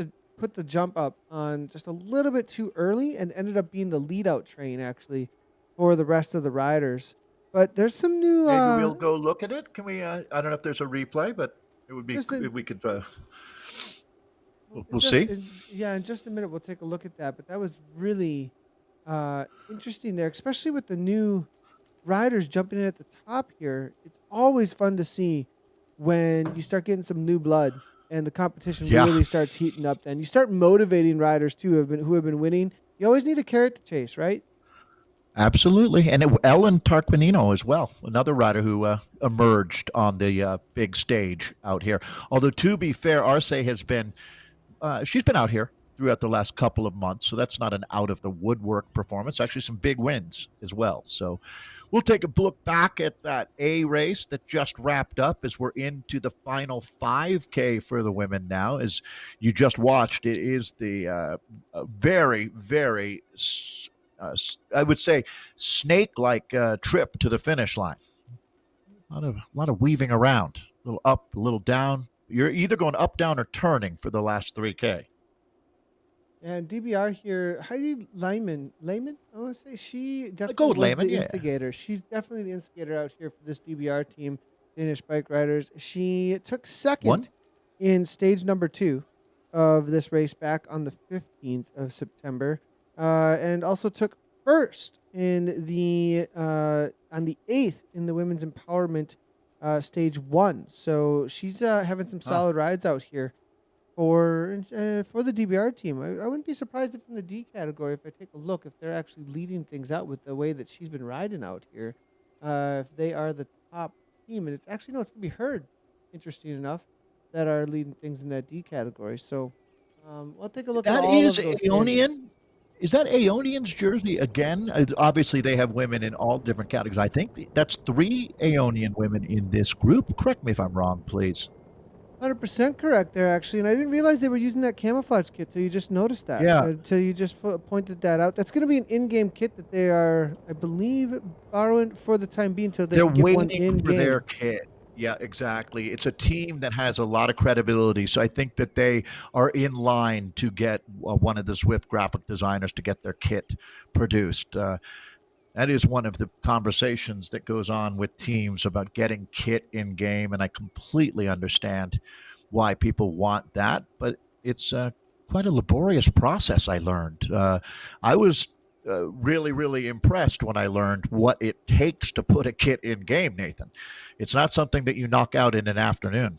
the jump up on just a little bit too early and ended up being the lead out train actually for the rest of the riders. But there's some new Maybe we'll go look at it. Can we? I don't know if there's a replay, but it would be just in if we could. well, We'll see. yeah, in just a minute we'll take a look at that. But that was really interesting there, especially with the new riders jumping in at the top here. It's always fun to see when you start getting some new blood and the competition Yeah, really starts heating up. Then you start motivating riders too who have been winning. You always need a carrot to chase, right? absolutely. And Ellen Tarquinino as well, another rider who emerged on the big stage out here. Although to be fair, Arce has been she's been out here throughout the last couple of months, so that's not an out of the woodwork performance. Actually, some big wins as well. So we'll take a look back at that A race that just wrapped up as we're into the final 5K for the women now. As you just watched, it is the very, very, I would say, snake-like trip to the finish line. A lot of weaving around, a little up, a little down. You're either going up, down, or turning for the last 3K. And DBR here, Heidi Lehman, I want to say she I go definitely with was Lehman, the yeah. instigator. She's definitely the instigator out here for this DBR team, Danish Bike Riders. She took One? second in stage number 2 of this race back on the 15th of September, and also took first in the on the 8th in the women's empowerment stage 1. So she's having some Huh. solid rides out here for the DBR team. I wouldn't be surprised if in the D category, if I take a look, if they're actually leading things out with the way that she's been riding out here, if they are the top team, and it's actually no, it's gonna be Herd, interesting enough, that are leading things in that D category. So we'll take a look at That all is of those standings. Aeonian. Is that Aeonian's jersey again? Obviously, they have women in all different categories. I think that's 3 Aeonian women in this group. Correct me if I'm wrong, please. 100% correct there, actually. And I didn't realize they were using that camouflage kit till you just noticed that. Yeah, Until you just pointed that out. That's going to be an in-game kit that they are, I believe, borrowing for the time being until they they're can get one waiting for their in-game. kit. Yeah, exactly. It's a team that has a lot of credibility, so I think that they are in line to get one of the Zwift graphic designers to get their kit produced. That is one of the conversations that goes on with teams about getting kit in game, and I completely understand why people want that, but it's quite a laborious process. I learned. I was really, really impressed when I learned what it takes to put a kit in game, Nathan. It's not something that you knock out in an afternoon.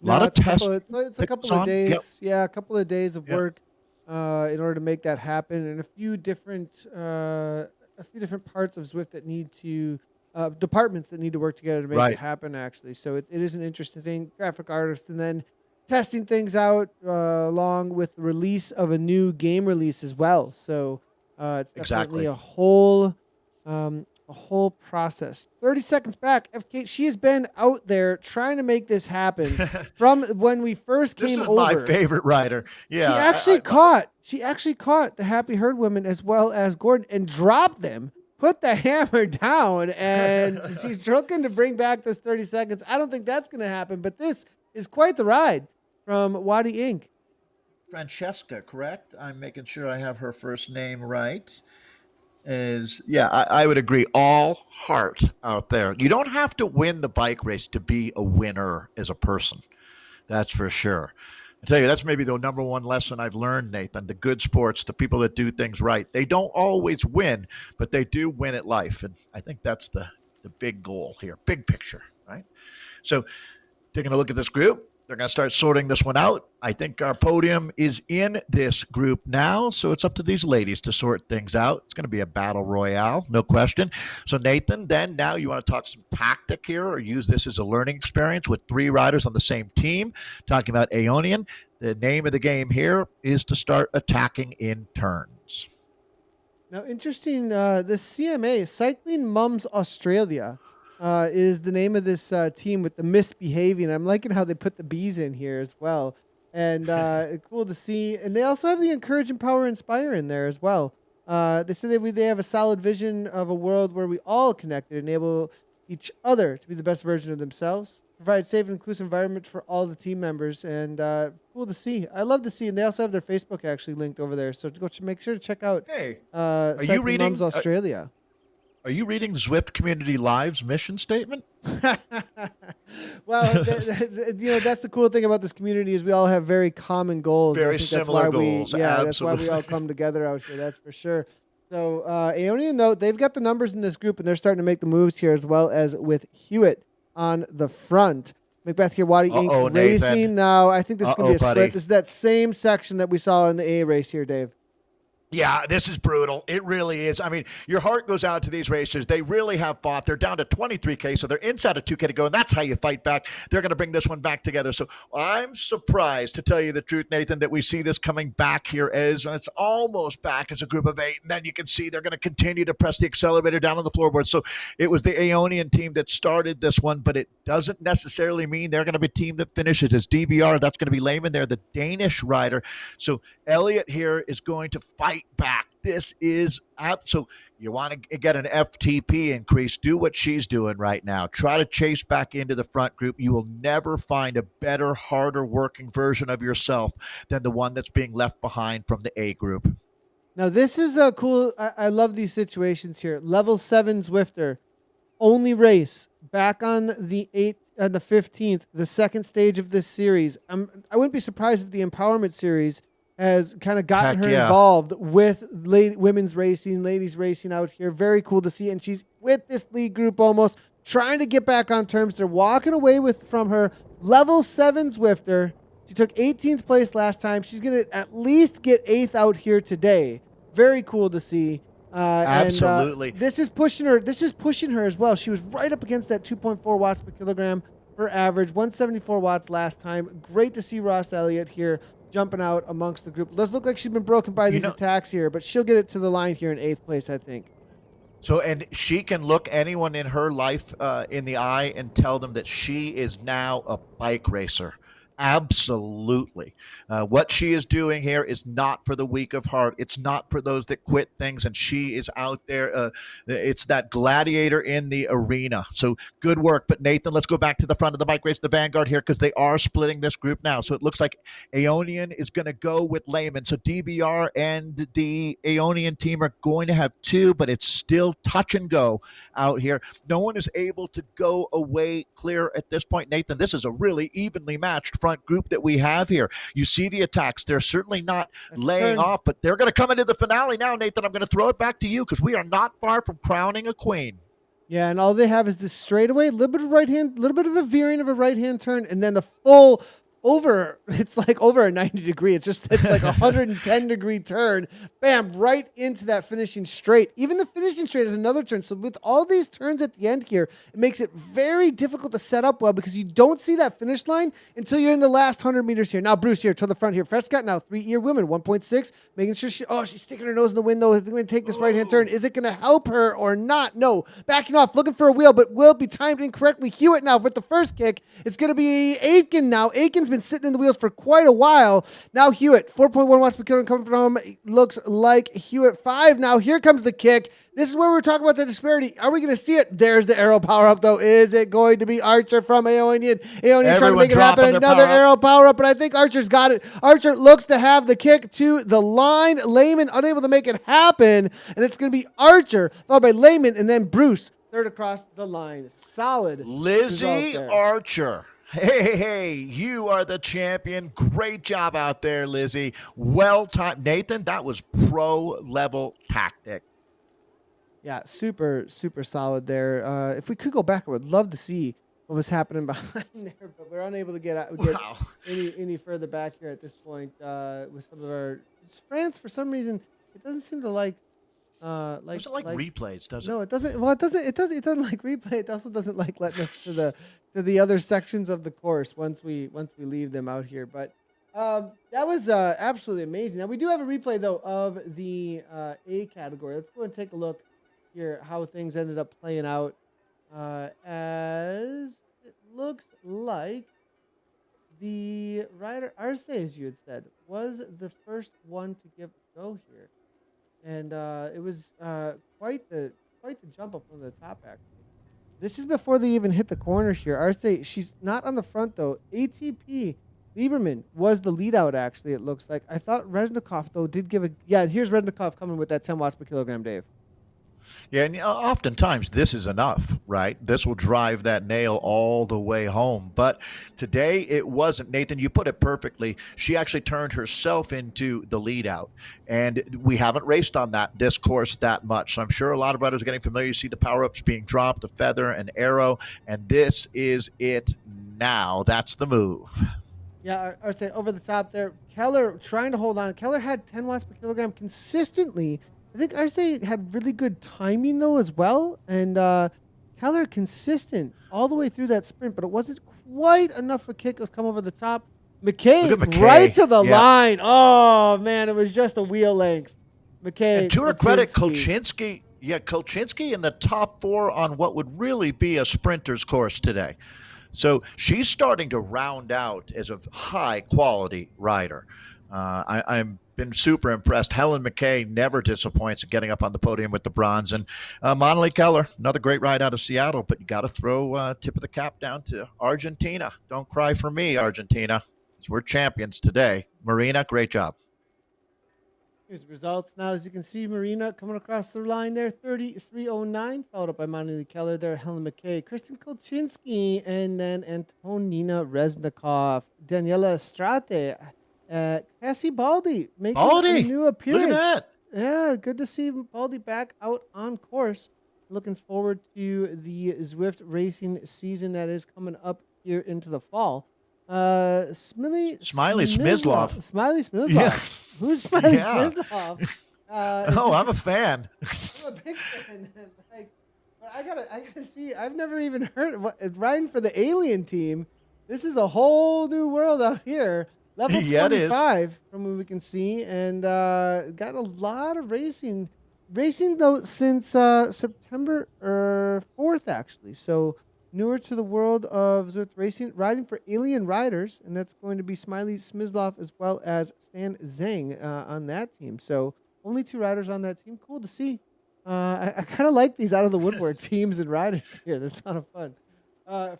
A lot No, of testing it's a that goes couple of on. Yep, days. Yeah, a couple of days of yep, work in order to make that happen, and a few different parts of Zwift that need to departments that need to work together to make it right. happen. Actually, so it is an interesting thing. Graphic artists, and then testing things out along with the release of a new game release as well. So it's definitely Exactly. a whole process. 30 seconds back, FK, she has been out there trying to make this happen from when we first This came is my over. favorite writer. Yeah, She actually caught the Happy Herd women as well as Gordon and dropped them, put the hammer down, and she's looking to bring back this 30 seconds. I don't think that's going to happen, but this is quite the ride from Wadi Inc. Francesca, correct? I'm making sure I have her first name right. Is yeah, I would agree. All heart out there. You don't have to win the bike race to be a winner as a person. That's for sure. I tell you, that's maybe the number one lesson I've learned, Nathan. The good sports, the people that do things right, they don't always win, but they do win at life. And I think that's the big goal here, big picture, right? So taking a look at this group, they're going to start sorting this one out. I think our podium is in this group now, so it's up to these ladies to sort things out. It's going to be a battle royale, no question. So Nathan, then now you want to talk some tactic here or use this as a learning experience with 3 riders on the same team, talking about Aeonian. The name of the game here is to start attacking in turns. Now, interesting. The CMA, Cycling Mums Australia, is the name of this team with the misbehaving. I'm liking how they put the bees in here as well, and cool to see. And they also have the encourage, empower, inspire in there as well. They say they have a solid vision of a world where we all connected, enable each other to be the best version of themselves, provide safe and inclusive environment for all the team members, and cool to see. I love to see, and they also have their Facebook actually linked over there, so make sure to check out Hey, are you Cycling Moms reading? Australia. Are you reading Zwift Community Live's mission statement? Well, that's the cool thing about this community is we all have very common goals. And I Very think that's similar why goals. that's why we all Absolutely. come together out here. That's for sure. So Aeonian, though, they've got the numbers in this group, and they're starting to make the moves here, as well as with Hewitt on the front. Macbeth here, Wadi Uh Inc. oh, Racing. Nathan. Now, I think this is going to be a Buddy. split. This is that same section that we saw in the A race here, Dave. Yeah, this is brutal. It really is. I mean, your heart goes out to these racers. They really have fought. They're down to 23K, so they're inside of 2K to go, and that's how you fight back. They're going to bring this one back together. So I'm surprised, to tell you the truth, Nathan, that we see this coming back here as it's almost back as a group of 8, and then you can see they're going to continue to press the accelerator down on the floorboard. So it was the Aeonian team that started this one, but it doesn't necessarily mean they're going to be a team that finishes. As DBR, that's going to be Lehman there, the Danish rider. So Elliott here is going to fight back. This is so you want to get an FTP increase. Do what she's doing right now. Try to chase back into the front group. You will never find a better, harder working version of yourself than the one that's being left behind from the A group. Now, this is a cool. I love these situations here. Level 7 Zwifter. Only race back on the 8th and the 15th, the second stage of this series. I wouldn't be surprised if the Empowerment series has kind of gotten her involved with women's racing, ladies racing out here. Very cool to see. And she's with this lead group almost, trying to get back on terms. They're walking away from her level 7 Zwifter. She took 18th place last time. She's going to at least get 8th out here today. Very cool to see. Absolutely. And, this is pushing her. This is pushing her as well. She was right up against that 2.4 watts per kilogram per average, 174 watts last time. Great to see Ross Elliott here jumping out amongst the group. It does look like she's been broken by these attacks here, but she'll get it to the line here in 8th place, I think. So, and she can look anyone in her life in the eye and tell them that she is now a bike racer. Absolutely. What she is doing here is not for the weak of heart. It's not for those that quit things, and she is out there. It's that gladiator in the arena. So good work. But Nathan, let's go back to the front of the bike race, the Vanguard here, because they are splitting this group now. So it looks like Aeonian is going to go with Lehman. So DBR and the Aeonian team are going to have 2, but it's still touch and go out here. No one is able to go away clear at this point. Nathan, this is a really evenly matched front group that we have here. You see the attacks. They're certainly not laying off, but they're going to come into the finale now. Nathan, I'm going to throw it back to you because we are not far from crowning a queen. Yeah, and all they have is this straightaway, a little bit of right hand, a little bit of a veering of a right hand turn, and then the full it's like over a 90 degree. It's like a 110 degree turn. Bam, right into that finishing straight. Even the finishing straight is another turn. So with all these turns at the end here, it makes it very difficult to set up well because you don't see that finish line until you're in the last 100 meters here. Now Bruce here to the front here. Frescott now 3-year women, 1.6, making sure she's sticking her nose in the window. Is going to take this right hand turn. Is it going to help her or not? No, backing off, looking for a wheel, but will be timed incorrectly. Hewitt now with the first kick. It's going to be Aiken now. Aiken's been sitting in the wheels for quite a while. Now Hewitt, 4.1 watts per kilogram coming from him. Looks like Hewitt 5. Now here comes the kick. This is where we're talking about the disparity. Are we going to see it? There's the arrow power up though. Is it going to be Archer from Aeonian? Aeonian trying to make it happen. Another arrow power up, but I think Archer's got it. Archer looks to have the kick to the line. Lehman unable to make it happen, and it's going to be Archer followed by Lehman and then Bruce third across the line. Solid. Lizzie Archer. Hey, you are the champion. Great job out there, Lizzie. Well timed. Nathan, that was pro-level tactic. Yeah, super, super solid there. If we could go back, I would love to see what was happening behind there, but we're unable to get any further back here at this point with some of our... France, for some reason, it doesn't seem to like doesn't like replays, does it? No, it doesn't. Well, it doesn't like replay. It also doesn't like letting us to the other sections of the course once we leave them out here. But that was absolutely amazing. Now we do have a replay though of the A category. Let's go and take a look here how things ended up playing out. As it looks like the rider Arce, as you had said, was the first one to give a go here. And it was quite the jump up on the top, actually. This is before they even hit the corner here. Arce, she's not on the front though. ATP Lieberman was the lead out, actually, it looks like. I thought Reznikov, though, did give a. Yeah, here's Reznikov coming with that 10 watts per kilogram, Dave. Yeah, and oftentimes this is enough, right? This will drive that nail all the way home. But today it wasn't. Nathan, you put it perfectly. She actually turned herself into the lead out. And we haven't raced on this course that much. So I'm sure a lot of riders are getting familiar. You see the power ups being dropped, a feather, an arrow, and this is it now. That's the move. Yeah, I would say over the top there. Keller trying to hold on. Keller had 10 watts per kilogram consistently. I think Arce had really good timing though as well, and Keller consistent all the way through that sprint, but it wasn't quite enough a kick to come over the top. McKay, Look at McKay. Right to the Yeah. line. Oh man, it was just a wheel length. McKay. And to her credit, Kolchinski. Kolchinski in the top 4 on what would really be a sprinter's course today. So she's starting to round out as a high quality rider. I'm been super impressed. Helen McKay never disappoints at getting up on the podium with the bronze. And Monali Keller, another great ride out of Seattle, but you got to throw tip of the cap down to Argentina. Don't cry for me, Argentina. We're champions today. Marina, great job. Here's the results. Now, as you can see, Marina coming across the line there, 33.09, followed up by Monali Keller there, Helen McKay, Kristen Kolchinski, and then Antonina Reznikov, Daniela Estrate, Cassie Baldy making a new appearance. Look at that. Yeah, good to see Baldy back out on course. Looking forward to the Zwift racing season that is coming up here into the fall. Smiley Smyslov. Smiley Smyslov. Yeah. Who's Smiley Smyslov? I'm a fan. I'm a big fan. But I gotta see. I've never even heard riding for the Alien team. This is a whole new world out here. Level 25 from what we can see, and got a lot of racing though since September 4th actually. So newer to the world of Zwift racing, riding for Alien Riders, and that's going to be Smiley Smyslov as well as Stan Zhang on that team. So only 2 riders on that team. Cool to see. I kind of like these out of the woodwork teams and riders here. That's a lot of fun.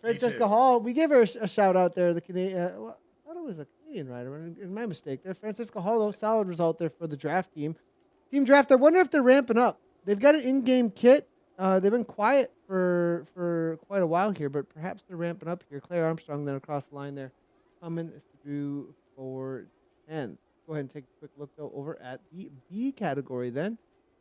Francesca Hall, we gave her a shout out there. The Canadian, I thought it was a Canadian rider. My mistake there. Francesca Hall, though, solid result there for the draft team. Team draft. I wonder if they're ramping up. They've got an in-game kit. They've been quiet for quite a while here, but perhaps they're ramping up here. Claire Armstrong then across the line there, coming through for 10th. Go ahead and take a quick look though over at the B category then.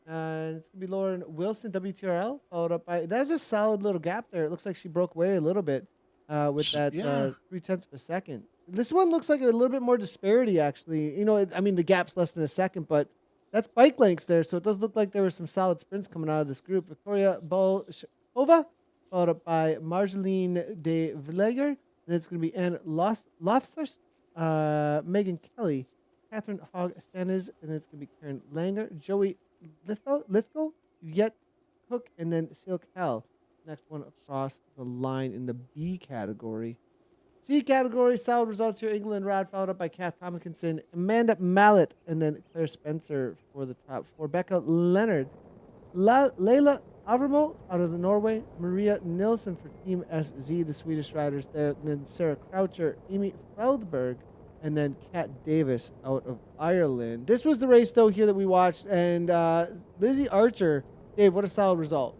It's gonna be Lauren Wilson, WTRL, followed up by. That's a solid little gap there. It looks like she broke away a little bit with that 0.3 of a second. This one looks like a little bit more disparity actually. You know, the gap's less than a second, but that's bike lengths there, so it does look like there were some solid sprints coming out of this group. Victoria Bolshova, followed up by Marceline de Vleger. Then it's going to be Anne Loftus, Megan Kelly, Catherine Hogg Stanes, and then it's going to be Karen Langer, Joey Lithgow, Yet Cook, and then Silk Hell. Next one across the line in the B category. C category, solid results here. England Rod, followed up by Kath Tompkinson, Amanda Mallet, and then Claire Spencer for the top 4. Becca Leonard, Leila Avramo out of the Norway, Maria Nilsson for Team SZ, the Swedish riders there, and then Sarah Croucher, Amy Feldberg, and then Kat Davis out of Ireland. This was the race, though, here that we watched, and Lizzie Archer, Dave, what a solid result.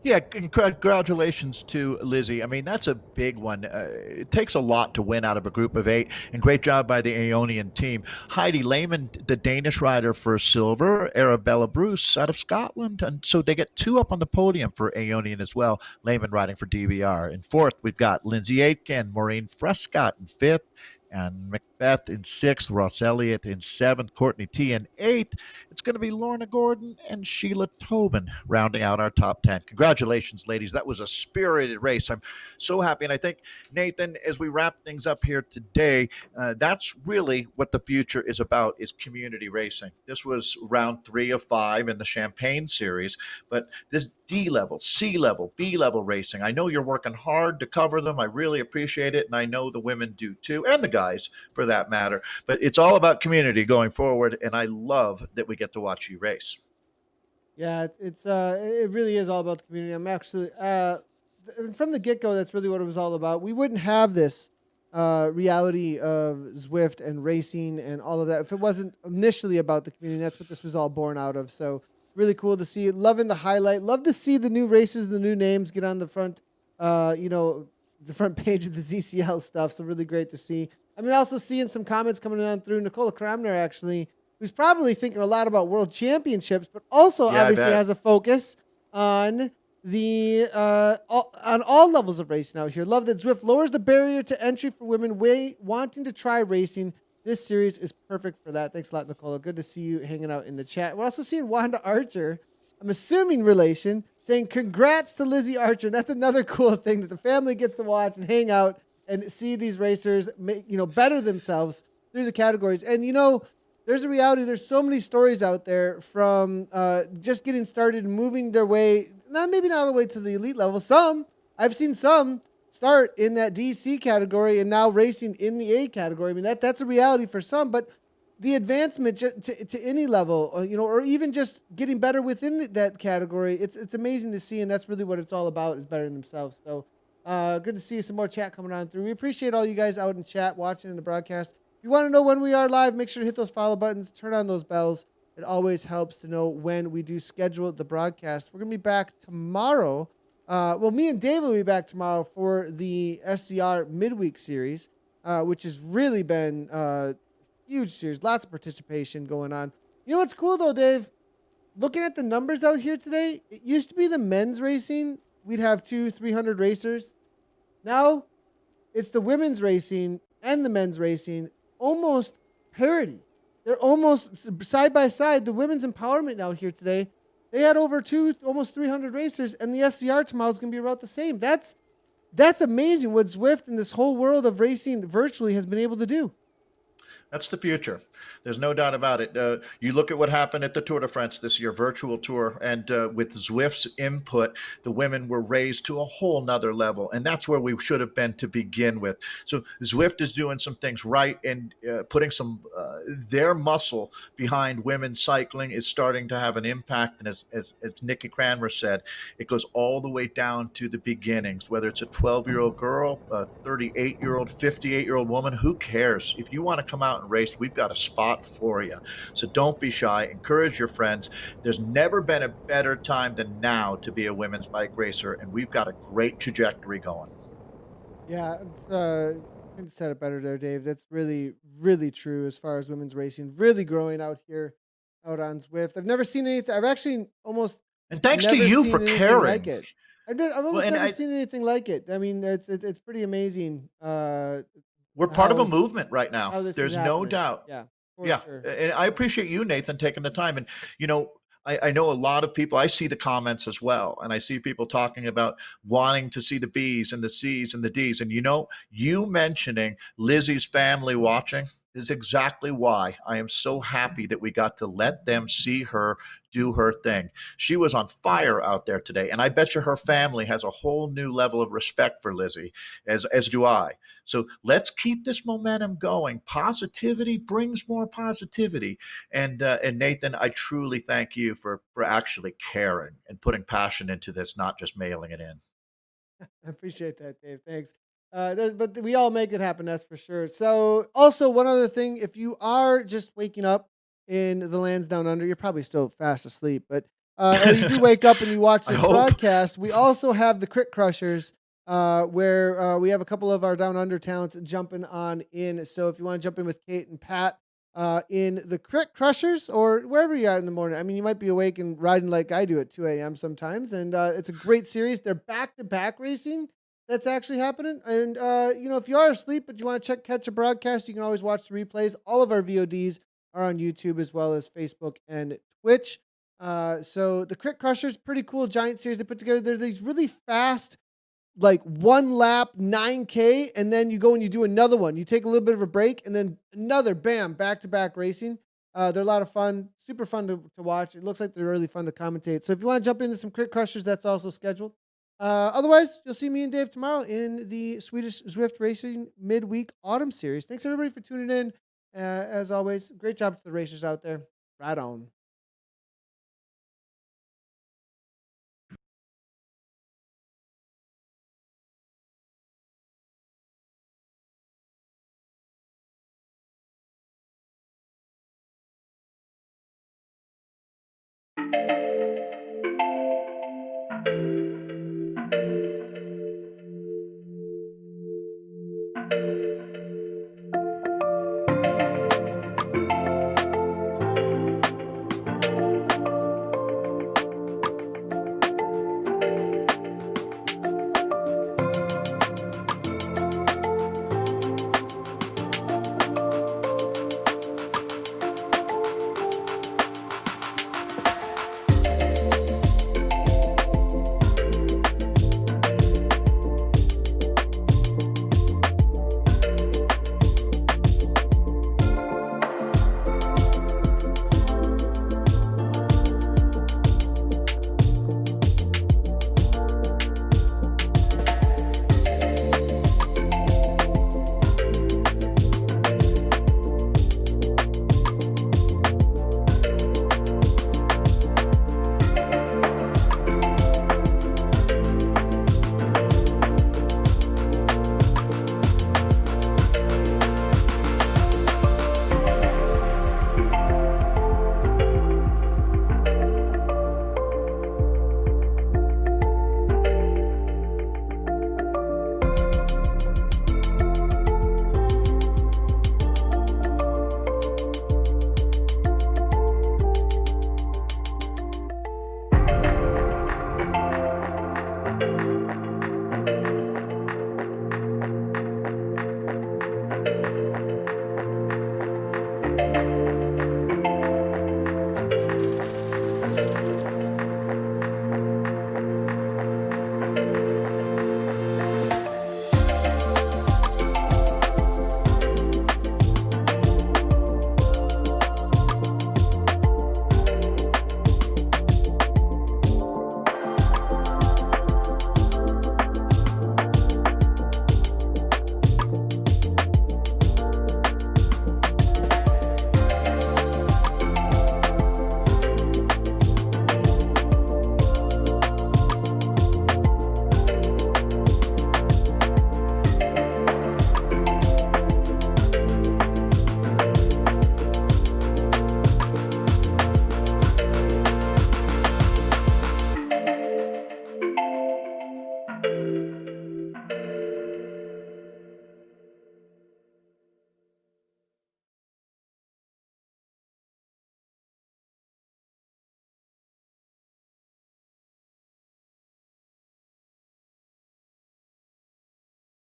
Yeah, congratulations to Lizzie. I mean, that's a big one. It takes a lot to win out of a group of 8, and great job by the Aeonian team. Heidi Lehman, the Danish rider for silver, Arabella Bruce out of Scotland, and so they get 2 up on the podium for Aeonian as well. Lehman riding for DBR. In 4th, we've got Lindsay Aitken, Maureen Frescott in 5th, and Macbeth in 6th, Ross Elliott in 7th, Courtney T in 8th. It's going to be Lorna Gordon and Sheila Tobin rounding out our top 10. Congratulations, ladies. That was a spirited race. I'm so happy. And I think, Nathan, as we wrap things up here today, that's really what the future is about, is community racing. This was round 3 of 5 in the Champagne series, but this D level, C level, B level racing, I know you're working hard to cover them. I really appreciate it. And I know the women do too, and the guys for that matter. But it's all about community going forward. And I love that we get to watch you race. Yeah, it really is all about the community. I'm actually from the get go, that's really what it was all about. We wouldn't have this reality of Zwift and racing and all of that if it wasn't initially about the community. That's what this was all born out of. So really cool to see. Loving the highlight. Love to see the new races, the new names get on the front. The front page of the ZCL stuff. So really great to see. I mean, also seeing some comments coming on through Nicola Kramner actually, who's probably thinking a lot about world championships, but also Yeah, I obviously bet. has a focus on on all levels of racing out here. Love that Zwift lowers the barrier to entry for women wanting to try racing. This series is perfect for that. Thanks a lot, Nicola. Good to see you hanging out in the chat. We're also seeing Wanda Archer, I'm assuming relation, saying congrats to Lizzie Archer. That's another cool thing that the family gets to watch and hang out and see these racers better themselves through the categories. And there's a reality. There's so many stories out there from just getting started and moving their way, maybe not all the way to the elite level. I've seen some start in that DC category and now racing in the A category. I mean, that's a reality for some, but the advancement to any level, or even just getting better within that category, it's amazing to see, and that's really what it's all about, is bettering themselves. So good to see some more chat coming on through. We appreciate all you guys out in chat watching in the broadcast. If you want to know when we are live, make sure to hit those follow buttons, turn on those bells. It always helps to know when we do schedule the broadcast. We're going to be back tomorrow. Me and Dave will be back tomorrow for the SCR midweek series, which has really been huge series. Lots of participation going on. You know what's cool though, Dave? Looking at the numbers out here today, it used to be the men's racing. We'd have 300 racers. Now it's the women's racing and the men's racing, almost parity. They're almost side by side. The women's empowerment out here today, they had almost 300 racers, and the SCR tomorrow is going to be about the same. That's amazing what Zwift and this whole world of racing virtually has been able to do. That's the future. There's no doubt about it. You look at what happened at the Tour de France this year, virtual tour, and with Zwift's input, the women were raised to a whole nother level. And that's where we should have been to begin with. So Zwift is doing some things right, and putting their muscle behind women's cycling is starting to have an impact. And as Nikki Cranmer said, it goes all the way down to the beginnings, whether it's a 12-year-old girl, a 38-year-old, 58-year-old woman, who cares? If you want to come out and race, we've got a spot for you. So don't be shy. Encourage your friends. There's never been a better time than now to be a women's bike racer, and we've got a great trajectory going. Yeah, couldn't said it better there, Dave. That's really, really true as far as women's racing, really growing out here, out on Zwift. I've never seen anything. I've actually almost And thanks to never you seen for anything like caring. it. I've Well, almost and never seen anything like it. I mean, it's pretty amazing we're part of a how movement right now. this is There's no happening. doubt. Yeah, for Yeah, sure. and I appreciate you, Nathan, taking the time. And you know, I know a lot of people. I see the comments as well, and I see people talking about wanting to see the B's and the C's and the D's. And you mentioning Lizzie's family watching is exactly why I am so happy that we got to let them see her do her thing. She was on fire out there today, and I bet you her family has a whole new level of respect for Lizzie, as do I. So let's keep this momentum going. Positivity brings more positivity. And Nathan, I truly thank you for actually caring and putting passion into this, not just mailing it in. I appreciate that, Dave. Thanks. But we all make it happen, that's for sure. So, also, one other thing, if you are just waking up in the lands down under, you're probably still fast asleep, but or you do wake up and you watch I this hope. broadcast, we also have the Crit Crushers, where we have a couple of our down under talents jumping on in. So, if you want to jump in with Kate and Pat, in the Crit Crushers or wherever you're at in the morning. I mean, you might be awake and riding like I do at 2 a.m. sometimes, and it's a great series. They're back to back racing that's actually happening. And if you are asleep but you want to catch a broadcast, you can always watch the replays. All of our VODs are on YouTube as well as Facebook and Twitch. So the Crit Crushers, pretty cool giant series they put together. There's these really fast, like one lap 9K, and then you go and you do another one. You take a little bit of a break and then another bam, back to back racing. They're a lot of fun, super fun to watch. It looks like they're really fun to commentate. So if you want to jump into some Crit Crushers, that's also scheduled. Otherwise, you'll see me and Dave tomorrow in the Swedish Zwift Racing Midweek Autumn Series. Thanks everybody for tuning in. As always, great job to the racers out there. Right on.